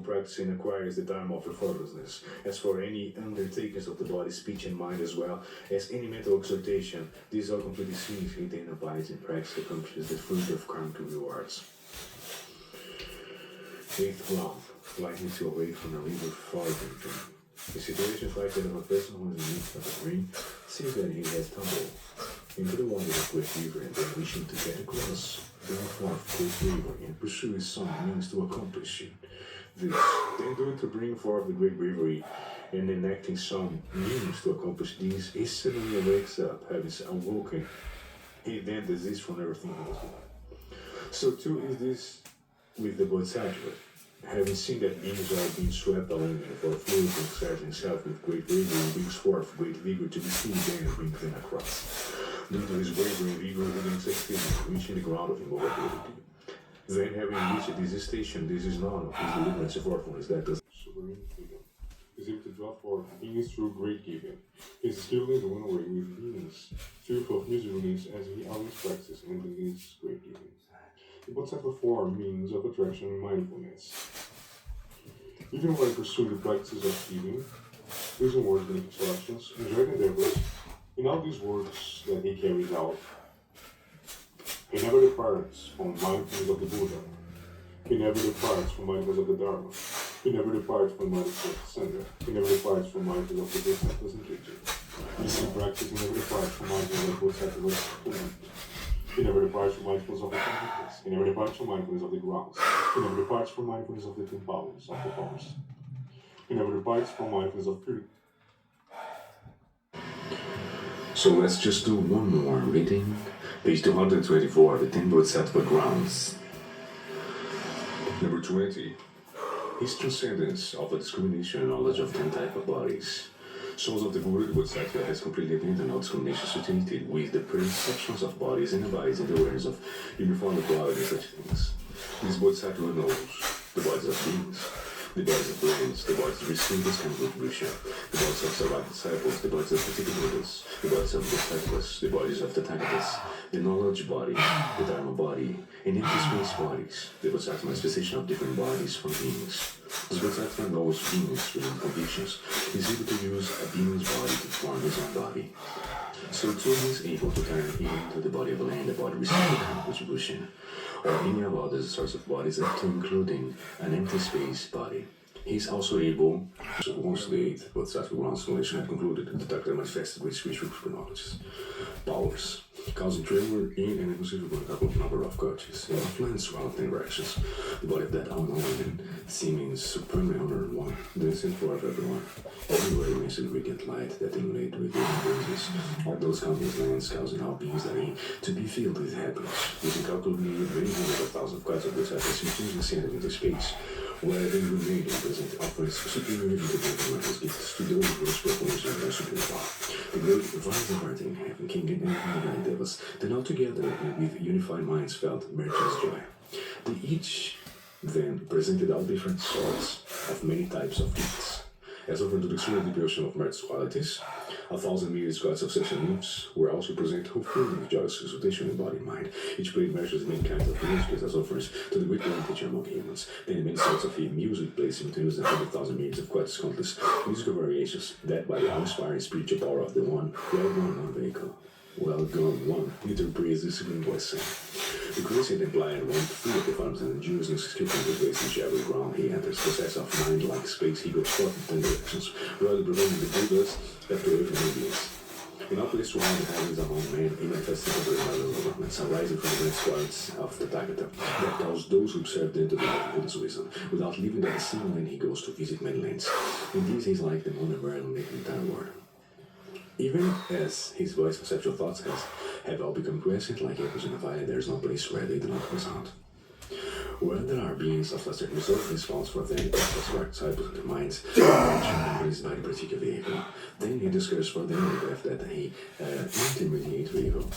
Practicing acquires the time of effortlessness. As for any undertakings of the body, speech, and mind, as well as any mental exhortation, these are completely significant and abides in practice accomplishes the fruit of karmic rewards. Eighth love, likely to awake from a river far drinking. In situations like that of a person who is in the midst of a dream, sees that he has tumbled into the water of great river and then wishing to get across, bring forth great river and pursue his some means to accomplish it. This, then doing to bring forth the great bravery and enacting some means to accomplish these, he suddenly wakes up, having awoken. He then desists from everything he was doing. So too is this with the Bodhisattva. Having seen that beings are being swept along in for fluid and exerts himself with great bravery, brings forth great vigor to pursue them and bring them across. Due to his bravery and vigor, he then succeeds in reaching the ground of immovability. Then, having reached this station, this is none of his deliverance and fortfulness that does sovereign freedom. Is able to draw forth beings through great giving. He is skilled to run away with beings, fearful of miserableness as he always practices and believes great giving. The Bodhisattva form means of attraction and mindfulness. Even while pursuing the practices of giving, using words and instructions, enjoying endeavors, in all these works that he carries out, he never departs from mindfulness of the Buddha. He never departs from mindfulness of the Dharma. He never departs from mindfulness of the Sangha. He never departs from mindfulness of the Bodhisattvas and Jiji. In same practice, he never departs from mindfulness of the Bodhisattvas. He never departs from mindfulness of the Sangha. He never departs from mindfulness of the grounds. He never departs from mindfulness of the powers, of the powers. He never departs from mindfulness of purity. So let's just do one more reading. Page 224, the 10 Bodhisattva grounds. Number 20. His transcendence of a discrimination and knowledge of 10 types of bodies. Souls of the Buddha, the Bodhisattva has completely abandoned all discrimination associated with the perceptions of bodies and abides in the awareness of uniform equality and such things. This Bodhisattva knows the bodies of beings, the bodies of brains, the bodies of receivers and retribution, the bodies of survived disciples, the bodies of particular Buddhas, the bodies of Bodhisattvas, the bodies of the Tathagatas, the knowledge body, the Dharma body, and empty space bodies. The Bodhisattva manifestation of different bodies from beings. This Bodhisattva knows beings within conditions. He is able to use a being's body to form his own body. So too he is able to turn into the body of a land, the body receiving kind of retribution, or any of other sorts of bodies up to including an empty space body. He is also able to, once the 8th Bodhisattva ground simulation had concluded, the Tathagata manifested with spiritual knowledges, powers, causing tremor in an inconceivable number of countries, and of lands throughout 10 directions. The body of that unknown and seeming supremely honored one, the sent forth everyone. Everywhere immense radiant light that illuminated with the embraces of those countless lands, causing all beings therein to be filled with happiness, with incalculably many hundreds of thousands of gods of Bodhisattvas simultaneously ascended into space, where they remained and present offers superior to the great gifts to those who performers of their superior power. The great divine heart in heaven, King and divine devas, then all together with unified minds felt merchant's joy. They each then presented all different sorts of many types of gifts. As over to the extreme devotion of merits qualities, 1,000 myriad gods of sexual limbs were also present who filled with joyous exultation in body and mind. Each played measures many kinds of music as offers to the great one teacher among humans. Then many sorts of music played simultaneously in 100,000 myriads of quite countless musical variations, that by the uninspiring spiritual power of the one, well-known vehicle. Well gone, one, little praise the supreme blessing. The crescent implied one free of the farms and endures and skillful in the ways whichever ground he enters, possessed of mind like space, he goes forth in 10 directions, rather preventing the Buddhas left away from Indians. In all places around the heavens among men, he manifested the very model governments arising from the great squads of the Tathagata, that cause those who observe them to be like Buddha's wisdom. Without leaving the same land, he goes to visit many lands. In these, he is like the moon and world in the entire world. Even as his voice of sexual thoughts have all become quiescent like echoes in a valley, there is no place where they do not resound. Where there are beings of lesser result, this falls for them as disciples of their minds, raised by the particular vehicle. Then he discovers for them the path that he intermediate vehicle.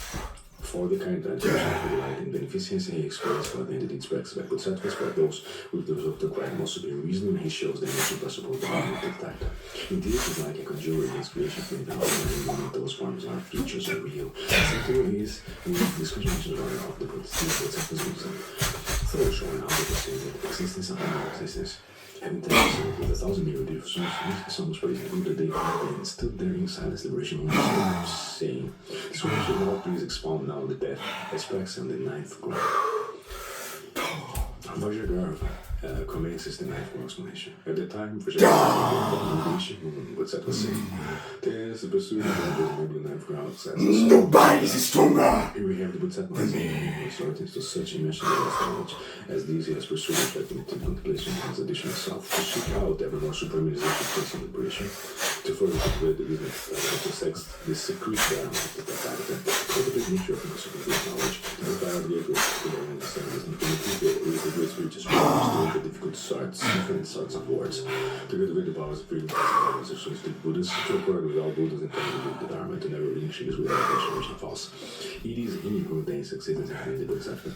For the kind of light and beneficence, he explains for them the deeds practiced by Bodhisattvas, for those with the result acquired most superior wisdom, he shows them the impossible body of the Tathagata. Indeed, it is like a conjurer in his creation from the moment those forms are features are real. Something is with this conjunction of the Bodhisattva's wisdom, though showing how they perceive the existence of non-existence. Having tested with 1,000 melodies of songs praising Buddha, they and stood there in silence, liberation moment, saying, "This one should now please expound now the path aspects and the ninth ground." Vajradhara commences the ninth explanation. At the time, Vajradhara was saying, "There's the pursuit of the ninth ground." Nobody's stronger. Here we have the Bodhisattva resorting to such immeasurable knowledge as these he has pursued reflecting into contemplation of his additional self, to seek out ever more supremization, peace and liberation, to further cultivate the wisdom to sex, the secret dharma of the Tathagata, cultivate nature of superficial knowledge, to provide out the ego to the understanding wisdom, to cultivate with the great spiritual struggles, to the difficult different sorts of words, to cultivate the powers of freedom, as associated Buddhas, to acquire with all Buddhas and to live the Dharma, to never relinquish without attention which false. It is in who they succeed in the Bodhisattva.